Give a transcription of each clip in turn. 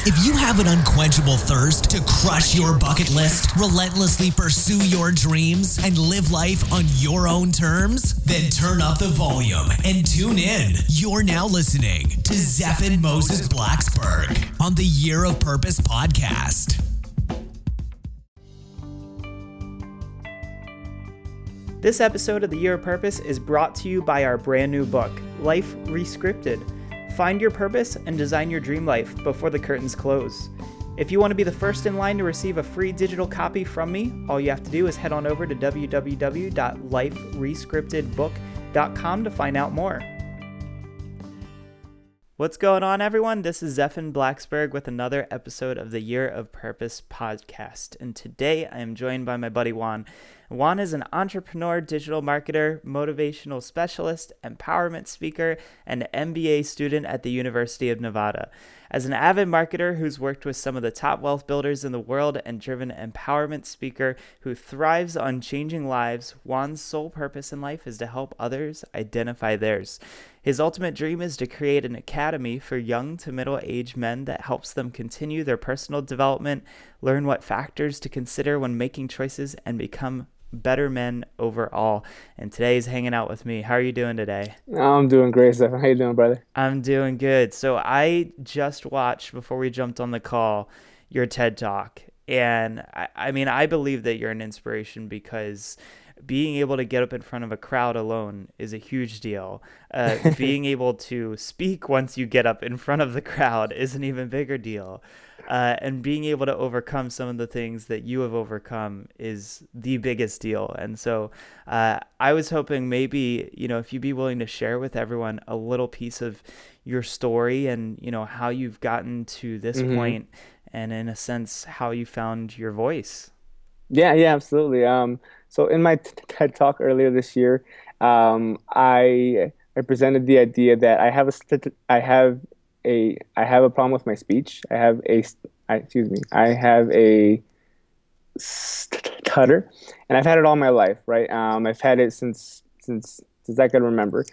If you have an unquenchable thirst to crush your bucket list, relentlessly pursue your dreams, and live life on your own terms, then turn up the volume and tune in. You're now listening to Zeph and Moses Blacksburg on the Year of Purpose podcast. This episode of the Year of Purpose is brought to you by our brand new book, Life Rescripted. Find your purpose and design your dream life before the curtains close. If you want to be the first in line to receive a free digital copy from me, all you have to do is head on over to www.liferescriptedbook.com to find out more. What's going on, everyone? This is Zephan Blacksburg with another episode of the Year of Purpose podcast. And today I am joined by my buddy Juan. Juan is an entrepreneur, digital marketer, motivational specialist, empowerment speaker, and MBA student at the University of Nevada. As an avid marketer who's worked with some of the top wealth builders in the world and driven empowerment speaker who thrives on changing lives, Juan's sole purpose in life is to help others identify theirs. His ultimate dream is to create an academy for young to middle-aged men that helps them continue their personal development, learn what factors to consider when making choices, and become better men overall. And today he's hanging out with me. How are you doing today? I'm doing great, Steph. How you doing, brother? I'm doing good. So I just watched, before we jumped on the call, your TED Talk. And I believe that you're an inspiration because being able to get up in front of a crowd alone is a huge deal. Being able to speak once you get up in front of the crowd is an even bigger deal. And being able to overcome some of the things that you have overcome is the biggest deal. And so I was hoping maybe, if you'd be willing to share with everyone a little piece of your story and, how you've gotten to this point and in a sense, how you found your voice. Yeah, absolutely. So in my TED Talk earlier this year, I presented the idea that I have a problem with my speech. I have a stutter, and I've had it all my life, right? I've had it since I can remember.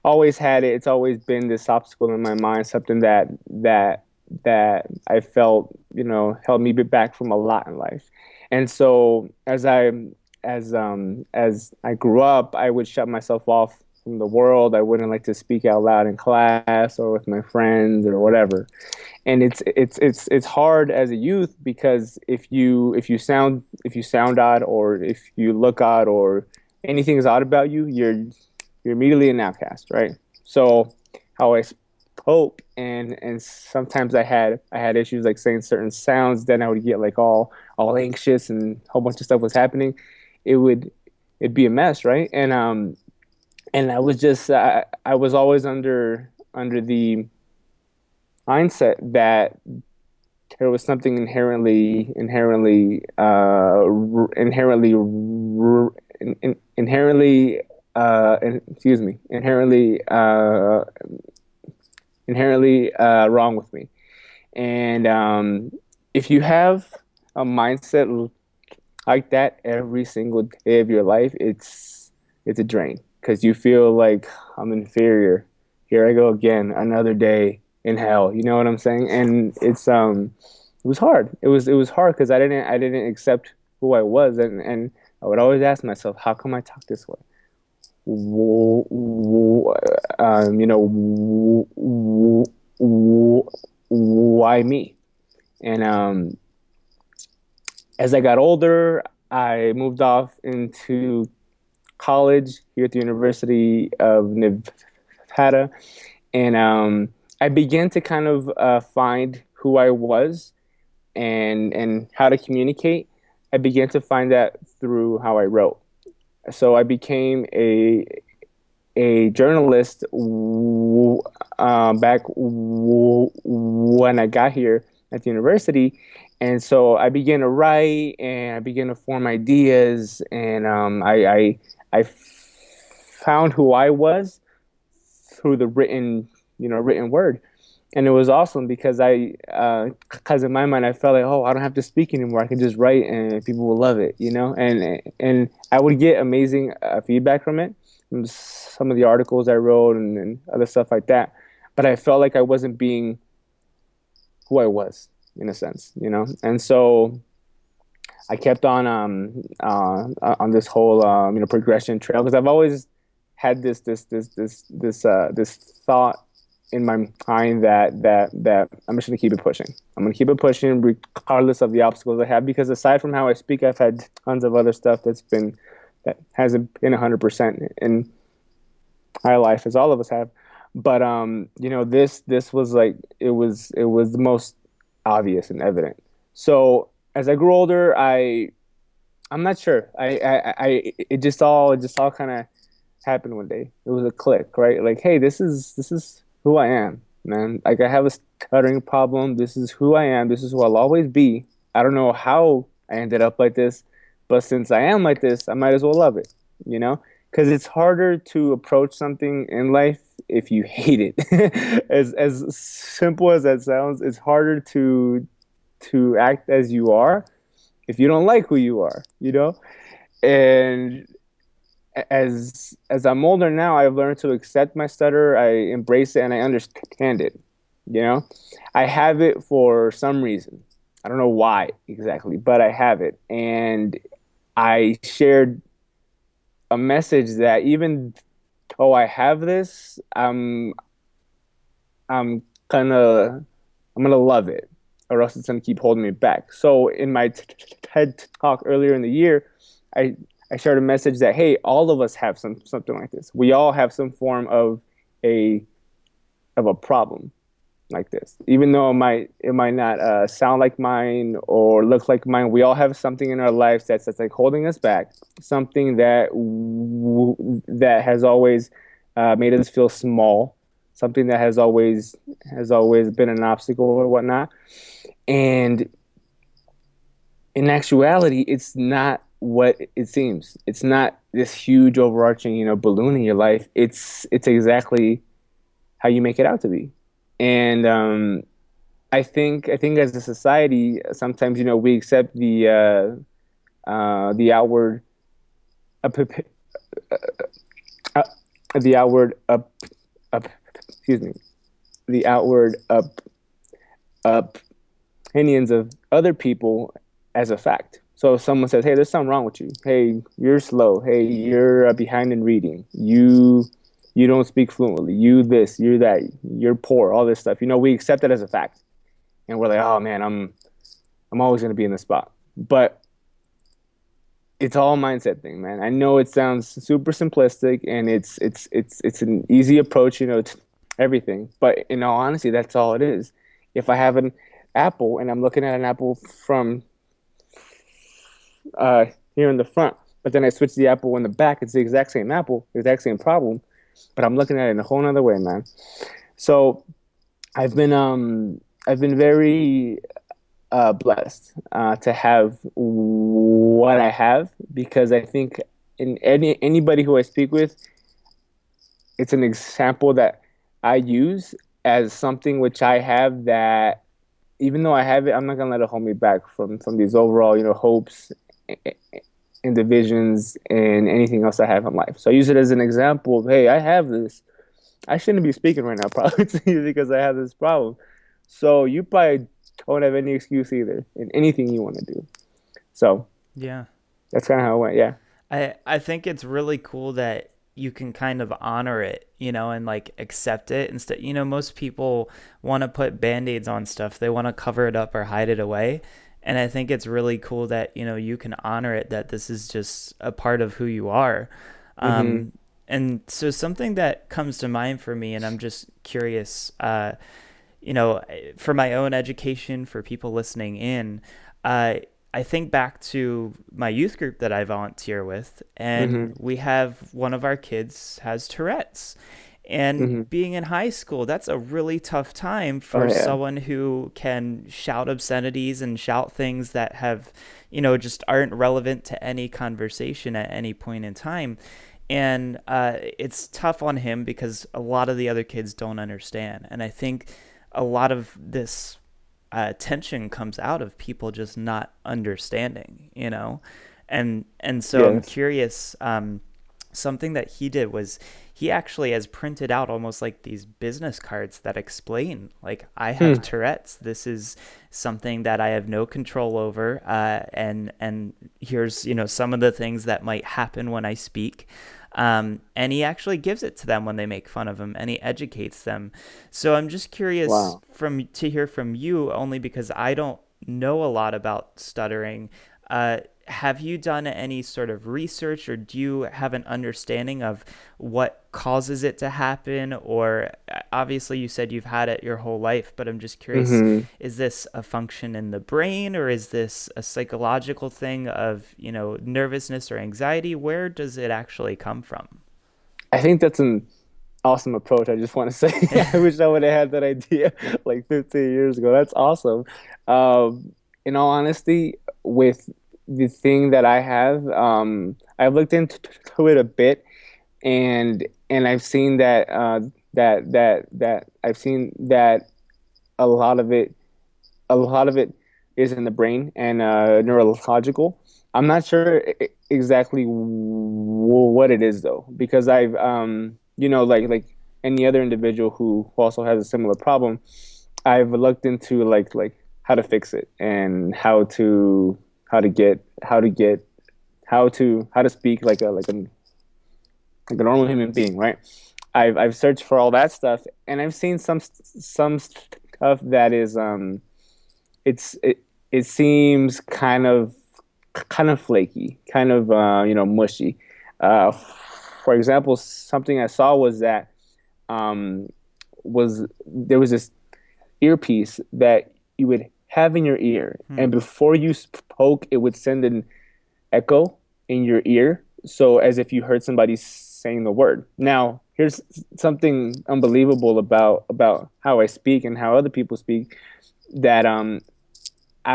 Always had it. It's always been this obstacle in my mind, something that I felt, held me back from a lot in life. And so as I grew up, I would shut myself off from the world. I wouldn't like to speak out loud in class or with my friends or whatever. And it's hard as a youth because if you sound odd or if you look odd or anything is odd about you, you're immediately an outcast, right? So how I spoke and sometimes I had issues like saying certain sounds, then I would get like all anxious and a whole bunch of stuff was happening. It'd be a mess, right? And I was just I was always under the mindset that there was something inherently wrong with me. And if you have a mindset like that every single day of your life, it's a drain because you feel like I'm inferior. Here I go again, another day in hell. You know what I'm saying? And it was hard. It was hard because I didn't accept who I was, and I would always ask myself, how come I talk this way? Why me? And as I got older, I moved off into college here at the University of Nevada, and I began to kind of find who I was and how to communicate. I began to find that through how I wrote. So I became a journalist back when I got here at the university. And so I began to write and I began to form ideas, and I found who I was through the written word. And it was awesome because because in my mind, I felt like, oh, I don't have to speak anymore. I can just write and people will love it, And I would get amazing feedback from it, from some of the articles I wrote and other stuff like that. But I felt like I wasn't being who I was. in a sense, And so I kept on this whole progression trail because I've always had this thought in my mind that I'm just gonna keep it pushing. I'm gonna keep it pushing regardless of the obstacles I have, because aside from how I speak, I've had tons of other stuff that hasn't been 100% in my life, as all of us have. But this was like it was the most obvious and evident. So as I grew older, I'm not sure. It just all kind of happened one day. It was a click, right? Like, hey, this is who I am, man. Like, I have a stuttering problem. This is who I am. This is who I'll always be. I don't know how I ended up like this, but since I am like this, I might as well love it, you know? Because it's harder to approach something in life if you hate it. As simple as that sounds, it's harder to act as you are if you don't like who you are, And as I'm older now, I've learned to accept my stutter. I embrace it and I understand it. You know, I have it for some reason. I don't know why exactly, but I have it. And I shared a message that even though I have this, I'm gonna I'm gonna love it, or else it's gonna keep holding me back. So in my TED talk earlier in the year, I I shared a message that, hey, all of us have something like this. We all have some form a of a problem like this, even though it might not sound like mine or look like mine. We all have something in our lives that's like holding us back, something that has always made us feel small, something that has always been an obstacle or whatnot. And in actuality, it's not what it seems. It's not this huge overarching, balloon in your life. It's exactly how you make it out to be. And I think as a society, sometimes we accept the outward up, uh, the outward up excuse me the outward up opinions of other people as a fact. So if someone says, "Hey, there's something wrong with you. Hey, you're slow. Hey, you're behind in reading. You don't speak fluently. You this, you're that. You're poor. All this stuff." We accept it as a fact, and we're like, "Oh man, I'm always going to be in the spot." But it's all a mindset thing, man. I know it sounds super simplistic, and it's an easy approach, to everything. But in all honesty, that's all it is. If I have an apple and I'm looking at an apple from uh, here in the front, but then I switch the apple in the back, it's the exact same apple, the exact same problem, but I'm looking at it in a whole other way, man. So I've been I've been very blessed to have what I have, because I think in anybody who I speak with, it's an example that I use as something which I have, that even though I have it, I'm not gonna let it hold me back from these overall, hopes and divisions and anything else I have in life. So I use it as an example of, hey, I have this. I shouldn't be speaking right now, probably to you, because I have this problem. So you probably don't have any excuse either in anything you want to do. So Yeah. that's kind of how it went. Yeah. I think it's really cool that you can kind of honor it, and like accept it instead. Most people want to put band-aids on stuff. They want to cover it up or hide it away. And I think it's really cool that, you can honor it, that this is just a part of who you are. Mm-hmm. And so something that comes to mind for me, and I'm just curious, for my own education, for people listening in, uh, I think back to my youth group that I volunteer with, and Mm-hmm. we have one of our kids has Tourette's. And Mm-hmm. being in high school, that's a really tough time Oh for yeah. someone who can shout obscenities and shout things that have, just aren't relevant to any conversation at any point in time. And it's tough on him because a lot of the other kids don't understand. And I think a lot of this tension comes out of people just not understanding, and so I'm Yes. curious, something that he did was he actually has printed out almost like these business cards that explain, like, I have Tourette's. This is something that I have no control over. And here's, some of the things that might happen when I speak. And he actually gives it to them when they make fun of him, and he educates them. So I'm just curious Wow. to hear from you, only because I don't know a lot about stuttering. Have you done any sort of research, or do you have an understanding of what causes it to happen? Or obviously you said you've had it your whole life, but I'm just curious, is this a function in the brain, or is this a psychological thing of, nervousness or anxiety? Where does it actually come from? I think that's an awesome approach. I just want to say, I wish I would have had that idea like 15 years ago. That's awesome. In all honesty, with the thing that I have, I've looked into it a bit, and I've seen that I've seen that a lot of it is in the brain and neurological. I'm not sure exactly what it is though, because I've like any other individual who also has a similar problem, I've looked into like how to fix it and how to speak like a normal human being, right? I've searched for all that stuff, and I've seen some stuff that is it seems kind of flaky, kind of mushy. For example, something I saw was that there was this earpiece that you would have in your ear, and before you spoke, it would send an echo in your ear, so as if you heard somebody saying the word. Now, here's something unbelievable about how I speak and how other people speak that I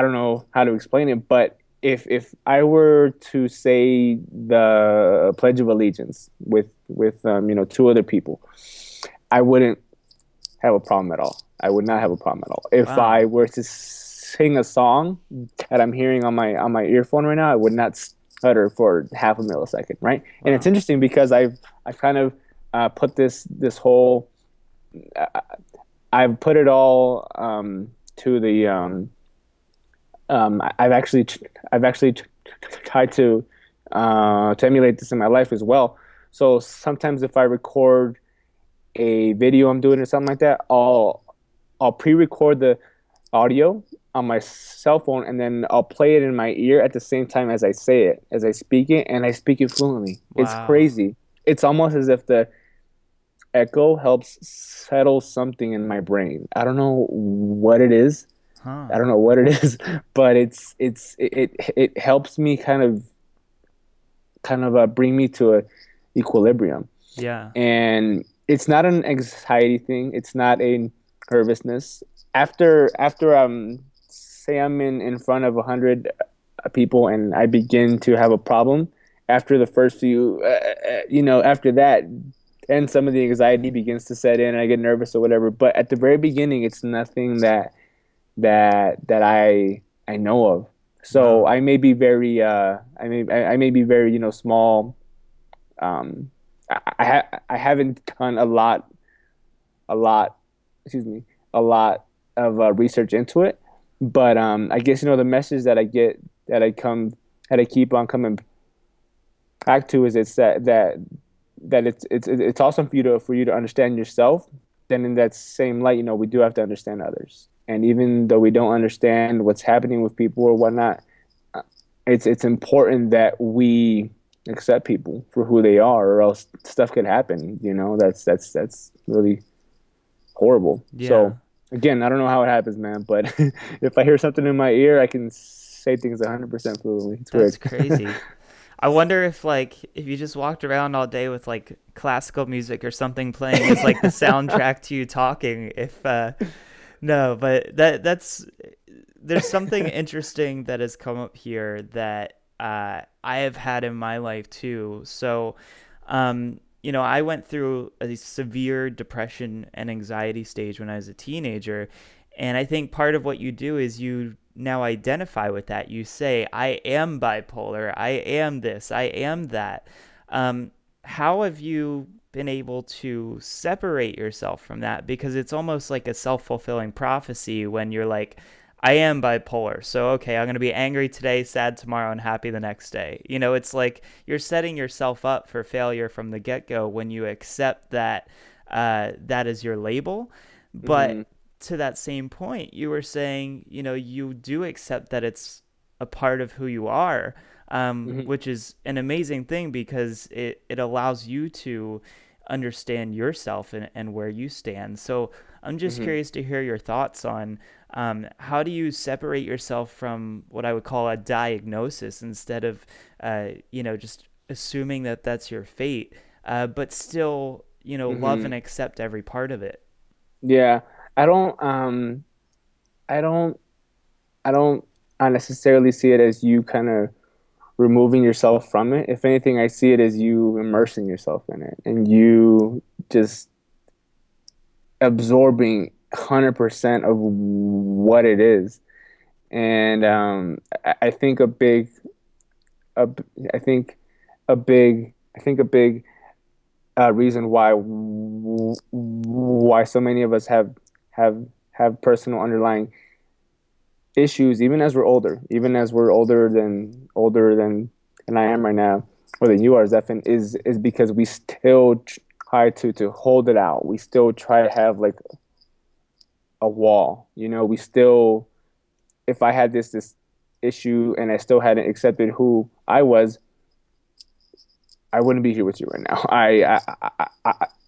don't know how to explain it, but if I were to say the Pledge of Allegiance with two other people, I wouldn't have a problem at all. I would not have a problem at all. If Wow. I were to sing a song that I'm hearing on my earphone right now, I would not stutter for half a millisecond, right? Wow. And it's interesting because I've kind of put this whole I've put it all to the I've actually tried to emulate this in my life as well. So sometimes if I record a video I'm doing or something like that, I'll pre-record the audio on my cell phone, and then I'll play it in my ear at the same time as I say it, as I speak it, and I speak it fluently. Wow. It's crazy. It's almost as if the echo helps settle something in my brain. I don't know what it is. I don't know what it is, but it helps me kind of bring me to a equilibrium. Yeah. And it's not an anxiety thing. It's not a nervousness. After say I'm in front of 100 people and I begin to have a problem, after the first few, after that, then some of the anxiety begins to set in and I get nervous or whatever. But at the very beginning, it's nothing that I know of. So I may be very I may be very small. I haven't done a lot of research into it, but I guess the message that I get that I keep on coming back to is it's that it's awesome for you to understand yourself. Then in that same light, we do have to understand others. And even though we don't understand what's happening with people or whatnot, it's important that we accept people for who they are, or else stuff could happen. That's really horrible. Yeah. So again, I don't know how it happens, man, but if I hear something in my ear, I can say things 100% fluently. It's That's weird. Crazy. I wonder if you just walked around all day with classical music or something playing as the soundtrack to you talking. No, but there's something interesting that has come up here that I have had in my life too. So, I went through a severe depression and anxiety stage when I was a teenager. And I think part of what you do is you now identify with that. You say, I am bipolar. I am this. I am that. how have you been able to separate yourself from that? Because it's almost like a self-fulfilling prophecy when you're like, I am bipolar, so okay, I'm going to be angry today, sad tomorrow, and happy the next day. It's like you're setting yourself up for failure from the get-go when you accept that that is your label. But to that same point, you were saying, you do accept that it's a part of who you are, which is an amazing thing because it allows you to understand yourself and where you stand. So I'm just curious to hear your thoughts on how do you separate yourself from what I would call a diagnosis instead of, just assuming that that's your fate, but still, love and accept every part of it. Yeah, I don't, I don't, I don't necessarily see it as you kind of removing yourself from it. If anything, I see it as you immersing yourself in it and you just absorbing 100% of what it is. And I think a, I think a big reason why so many of us have personal underlying issues, even as we're older, than I am right now, or than you are, Zephyr, is because we still try to hold it out. We still try to have like a wall. We still, if I had this issue and I still hadn't accepted who I was, I wouldn't be here with you right now.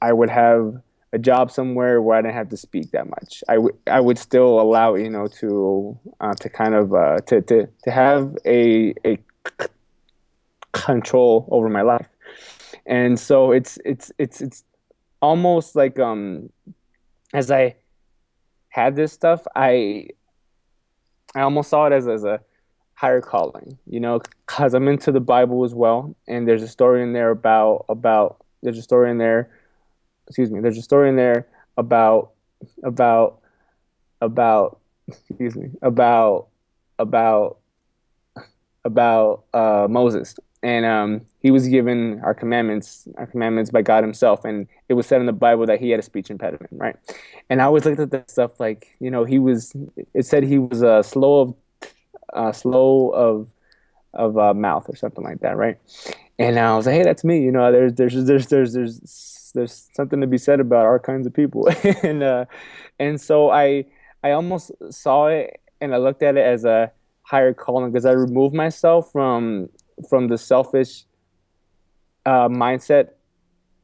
I would have a job somewhere where I didn't have to speak that much. I would still allow to kind of to have a control over my life, and so it's almost like as I had this stuff, I almost saw it as a higher calling, because I'm into the Bible as well, and there's a story in there there's a story in there there's a story in there about about about excuse me about Moses, and he was given our commandments by God Himself, and it was said in the Bible that he had a speech impediment, right? And I always looked at that stuff like, it said he was slow of mouth or something like that, right? And I was like, hey, that's me. There's something to be said about our kinds of people, and so I almost saw it and I looked at it as a higher calling because I removed myself from the selfish mindset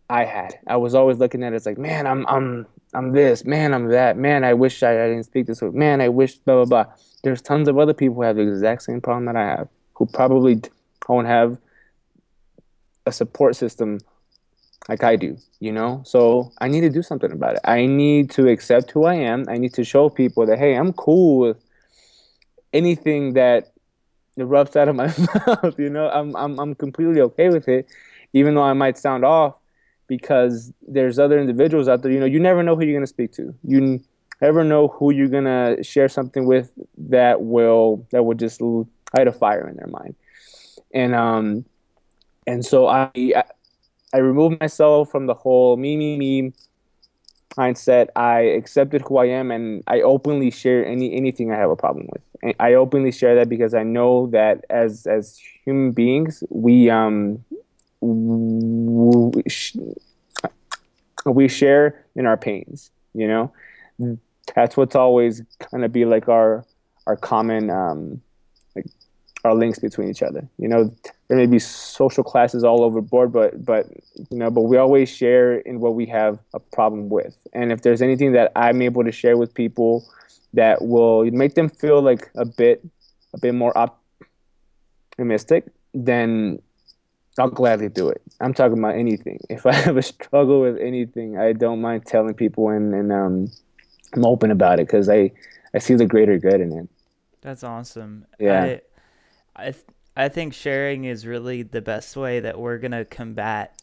I had. I was always looking at it as like, man, I'm this, man, I'm that, man, I wish I didn't speak this way, man, I wish blah blah blah. There's tons of other people who have the exact same problem that I have, who probably don't have a support system like I do, So I need to do something about it. I need to accept who I am. I need to show people that, hey, I'm cool with anything that erupts out of my mouth. I'm completely okay with it, even though I might sound off, because there's other individuals out there. You never know who you're gonna speak to. You never know who you're gonna share something with that will just light a fire in their mind. And so I removed myself from the whole me mindset. I accepted who I am, and I openly share anything I have a problem with. And I openly share that because I know that as human beings, we share in our pains. That's what's always gonna be like our common like our links between each other. There may be social classes all over board, but we always share in what we have a problem with. And if there's anything that I'm able to share with people that will make them feel like a bit more optimistic, then I'll gladly do it. I'm talking about anything. If I have a struggle with anything, I don't mind telling people, and I'm open about it because I see the greater good in it. That's awesome. Yeah. I think sharing is really the best way that we're gonna combat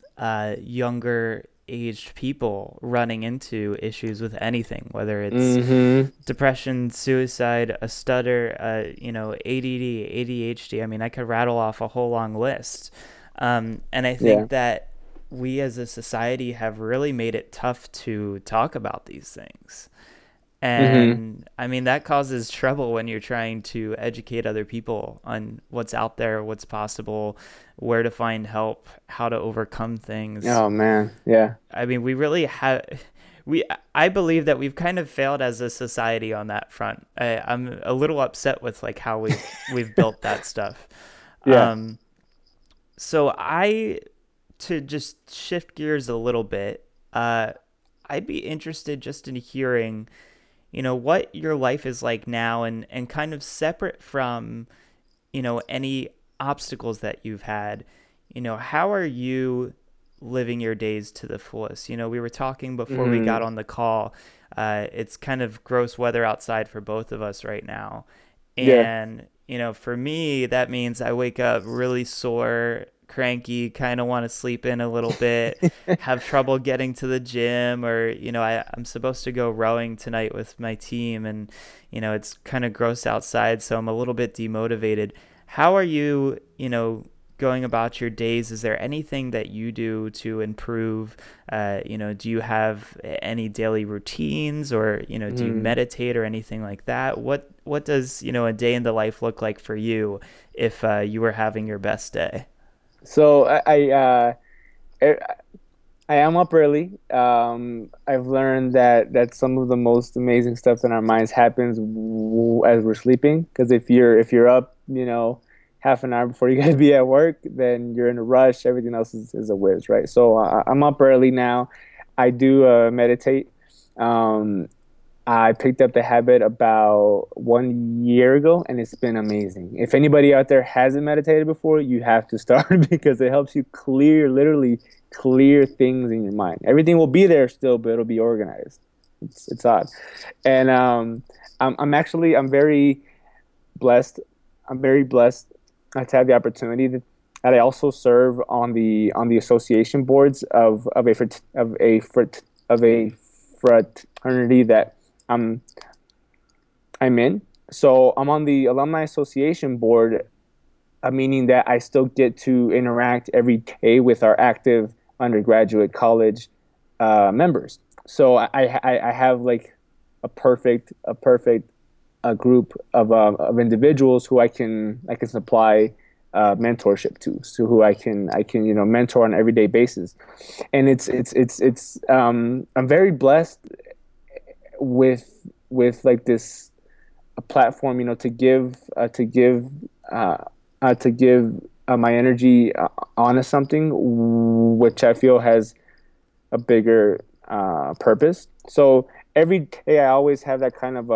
younger aged people running into issues with anything, whether it's depression, suicide, a stutter, ADD, ADHD. I mean, I could rattle off a whole long list. And I think that we as a society have really made it tough to talk about these things. Mm-hmm. And I mean, that causes trouble when you're trying to educate other people on what's out there, what's possible, where to find help, how to overcome things. Oh man, yeah. I mean, we really have, I believe that we've kind of failed as a society on that front. I'm a little upset with like how we've built that stuff. Yeah. Um, to just shift gears a little bit, I'd be interested just in hearing, what your life is like now, and kind of separate from, any obstacles that you've had. How are you living your days to the fullest? We were talking before we got Mm-hmm. on the call. It's kind of gross weather outside for both of us right now. Yeah. And, for me, that means I wake up really sore, cranky, kind of want to sleep in a little bit, have trouble getting to the gym, or, I'm supposed to go rowing tonight with my team, and, it's kind of gross outside, so I'm a little bit demotivated. How are you, going about your days? Is there anything that you do to improve? Do you have any daily routines, or, do you Mm. meditate or anything like that? What does, a day in the life look like for you if you were having your best day? So I I am up early. I've learned that some of the most amazing stuff in our minds happens as we're sleeping. Because if you're up, half an hour before you got to be at work, then you're in a rush. Everything else is a whiz, right? So I'm up early now. I do meditate. Um, I picked up the habit about 1 year ago, and it's been amazing. If anybody out there hasn't meditated before, you have to start because it helps you literally clear things in your mind. Everything will be there still, but it'll be organized. It's odd, and I'm very blessed. I'm very blessed to have the opportunity that I also serve on the association boards of a fraternity that I'm I'm in. So I'm on the alumni association board, meaning that I still get to interact every day with our active undergraduate college members. So I have like a perfect group of individuals who I can supply mentorship to, so who I can mentor on an everyday basis, and I'm very blessed with like this a platform, uh, to give my energy onto something which I feel has a bigger purpose. So every day I always have that kind of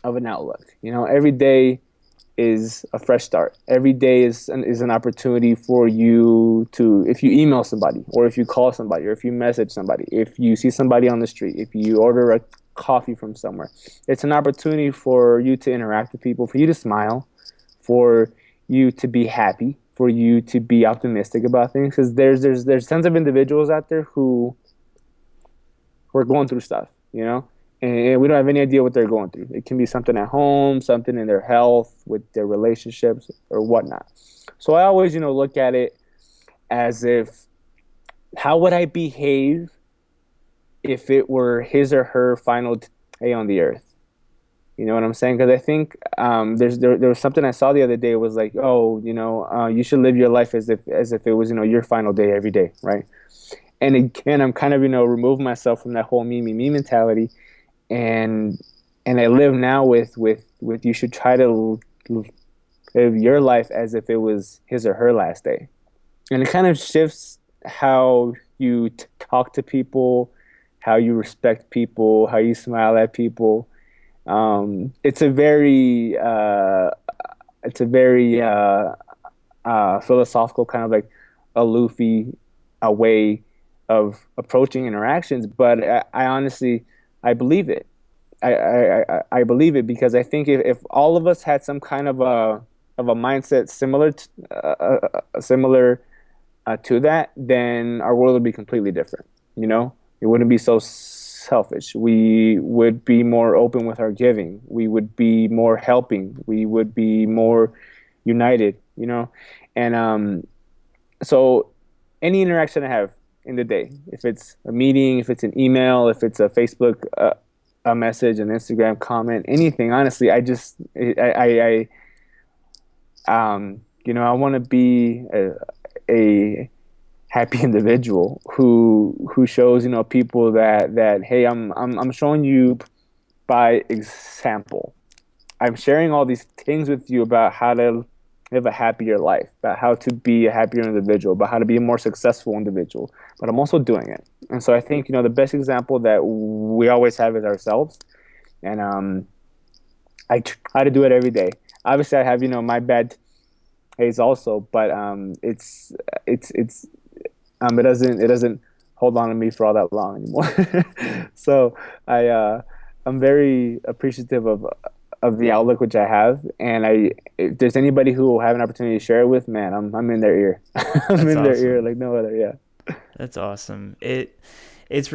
an outlook. Every day is a fresh start. Every day is an opportunity for you to, if you email somebody, or if you call somebody, or if you message somebody, if you see somebody on the street, if you order a coffee from somewhere, it's an opportunity for you to interact with people, for you to smile, for you to be happy, for you to be optimistic about things. Because there's tons of individuals out there who are going through stuff, and we don't have any idea what they're going through. It can be something at home, something in their health, with their relationships, or whatnot. So I always, look at it as if, how would I behave if it were his or her final day on the earth? You know what I'm saying? Because I think there was something I saw the other day. It was like, oh, you should live your life as if it was, your final day every day, right? And again, I'm kind of, remove myself from that whole me mentality, and I live now with you should try to live your life as if it was his or her last day. And it kind of shifts how you talk to people, how you respect people, how you smile at people. It's a very philosophical, kind of like aloofy a way of approaching interactions, but I honestly, I believe it. I believe it because I think if all of us had some kind of a mindset similar to that, then our world would be completely different. It wouldn't be so selfish. We would be more open with our giving. We would be more helping. We would be more united. And so any interaction I have in the day, if it's a meeting, if it's an email, if it's a Facebook a message, an Instagram comment, anything. Honestly, I want to be a happy individual who shows people that hey, I'm showing you by example. I'm sharing all these things with you about how to live a happier life, about how to be a happier individual, about how to be a more successful individual. But I'm also doing it. And so I think, the best example that we always have is ourselves. And I try to do it every day. Obviously, I have, my bad days also, but it doesn't hold on to me for all that long anymore. So I'm very appreciative of the outlook which I have, and if there's anybody who will have an opportunity to share it with, man, I'm in their ear. I'm That's in their ear awesome. like no other. Yeah. That's awesome. It's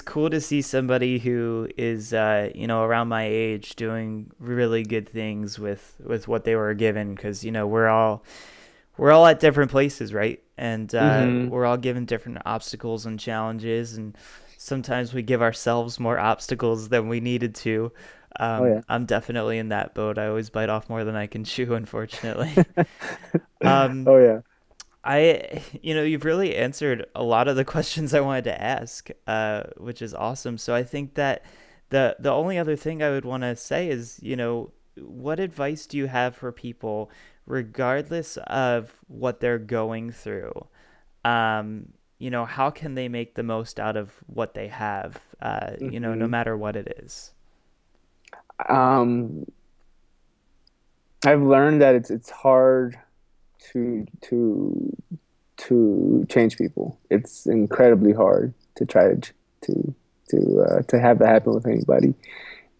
cool to see somebody who is around my age doing really good things with what they were given, because we're all at different places, right? And Hmm. we're all given different obstacles and challenges, and sometimes we give ourselves more obstacles than we needed to. Oh yeah. I'm definitely in that boat. I always bite off more than I can chew, unfortunately. Um, Oh yeah. you've really answered a lot of the questions I wanted to ask, which is awesome. So I think that the only other thing I would want to say is, what advice do you have for people, regardless of what they're going through? How can they make the most out of what they have, no Hmm. matter what it is? um I've learned that it's hard to to to change people. It's incredibly hard to try to have that happen with anybody.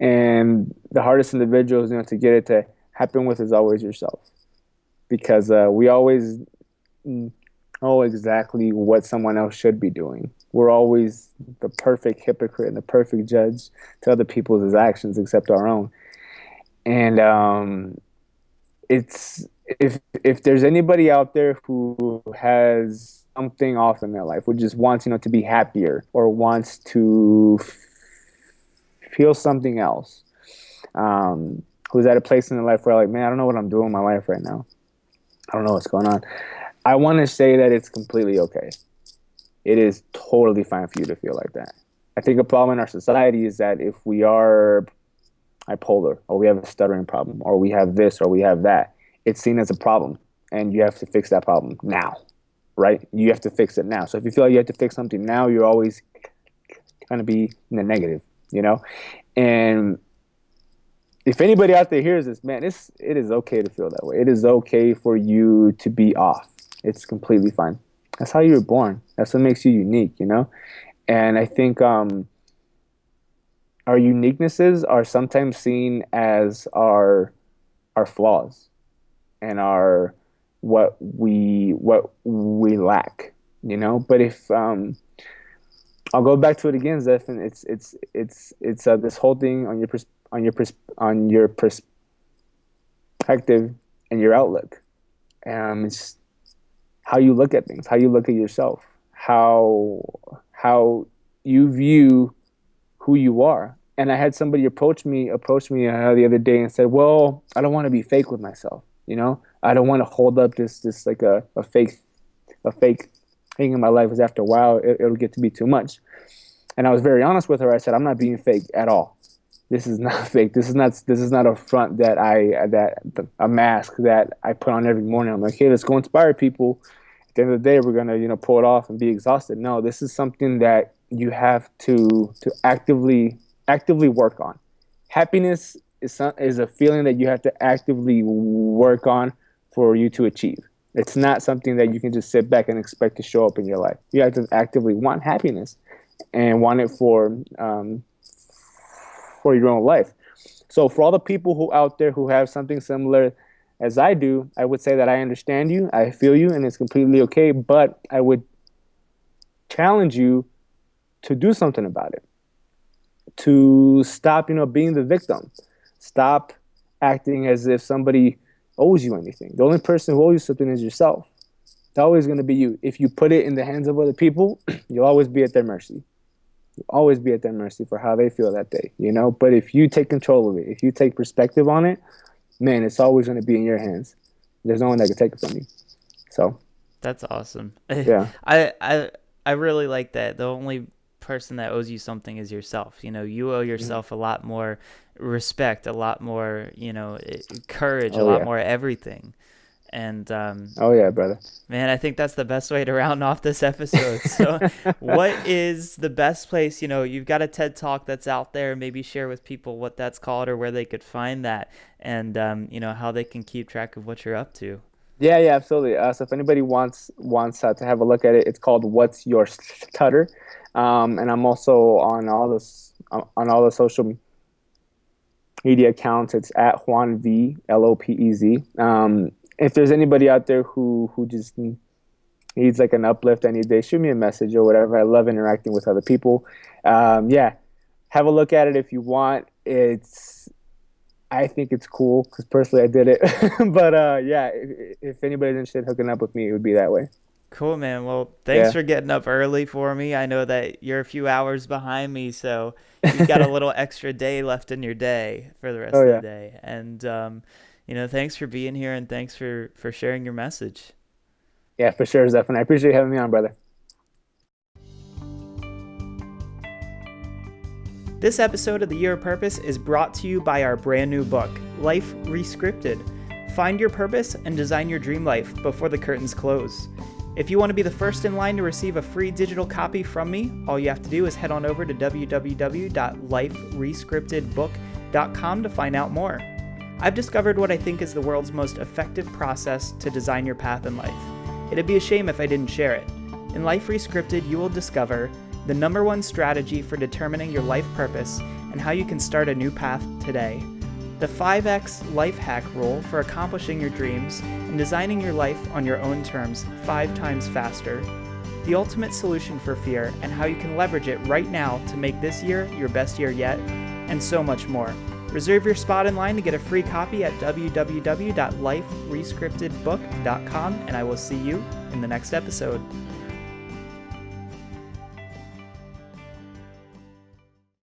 And the hardest individuals, to get it to happen with is always yourself, because we always know exactly what someone else should be doing. We're always the perfect hypocrite and the perfect judge to other people's actions except our own. And it's if there's anybody out there who has something off in their life, who just wants to be happier or wants to feel something else, who's at a place in their life where like, man, I don't know what I'm doing in my life right now. I don't know what's going on. I want to say that it's completely okay. It is totally fine for you to feel like that. I think a problem in our society is that if we are bipolar or we have a stuttering problem or we have this or we have that, it's seen as a problem and you have to fix that problem now, right? You have to fix it now. So if you feel like you have to fix something now, you're always going to be in the negative, you know? And if anybody out there hears this, man, it is okay to feel that way. It is okay for you to be off. It's completely fine. That's how you were born. That's what makes you unique. And I think our uniquenesses are sometimes seen as our flaws and our what we lack. But if I'll go back to it again, Zeph, and it's this whole thing on your perspective and your outlook. It's how you look at things, how you look at yourself, how you view who you are. And I had somebody approach me the other day and said, "Well, I don't want to be fake with myself. I don't want to hold up this like a fake thing in my life. Because after a while, it'll get to be too much." And I was very honest with her. I said, "I'm not being fake at all. This is not fake. This is not a front that a mask that I put on every morning. I'm like, hey, let's go inspire people. At the end of the day, we're gonna pull it off and be exhausted. No, this is something that you have to actively work on. Happiness is a feeling that you have to actively work on for you to achieve. It's not something that you can just sit back and expect to show up in your life. You have to actively want happiness and want it for your own life. So for all the people who out there who have something similar as I do, I would say that I understand you, I feel you, and it's completely okay. But I would challenge you to do something about it, to stop, being the victim. Stop acting as if somebody owes you anything. The only person who owes you something is yourself. It's always going to be you. If you put it in the hands of other people, you'll always be at their mercy. You'll always be at their mercy for how they feel that day, you know? But if you take control of it, if you take perspective on it, man, it's always going to be in your hands. There's no one that can take it from you. So That's awesome. yeah. I really like that. The only person that owes you something is yourself. You know, you owe yourself a lot more respect, a lot more, courage, a lot more everything. And Oh yeah, brother. man, I think that's the best way to round off this episode. So what is the best place? You've got a TED Talk that's out there. Maybe share with people what that's called or where they could find that, and how they can keep track of what you're up to. Yeah, absolutely. So if anybody wants to have a look at it, it's called "What's Your Stutter," and I'm also on all the social media accounts. It's at Juan V Lopez. If there's anybody out there who just needs like an uplift any day, shoot me a message or whatever. I love interacting with other people. Have a look at it if you want. I think it's cool because personally I did it. But if anybody's interested in hooking up with me, it would be that way. Cool, man. Well, thanks for getting up early for me. I know that you're a few hours behind me, so you've got a little extra day left in your day for the rest of the day. And, thanks for being here, and thanks for sharing your message. Yeah, for sure, Zephyr. I appreciate you having me on, brother. This episode of The Year of Purpose is brought to you by our brand new book, Life Rescripted. Find your purpose and design your dream life before the curtains close. If you want to be the first in line to receive a free digital copy from me, all you have to do is head on over to www.liferescriptedbook.com to find out more. I've discovered what I think is the world's most effective process to design your path in life. It'd be a shame if I didn't share it. In Life Rescripted, you will discover the #1 strategy for determining your life purpose and how you can start a new path today, the 5X life hack rule for accomplishing your dreams and designing your life on your own terms 5 times faster, the ultimate solution for fear and how you can leverage it right now to make this year your best year yet, and so much more. Reserve your spot in line to get a free copy at www.liferescriptedbook.com, and I will see you in the next episode.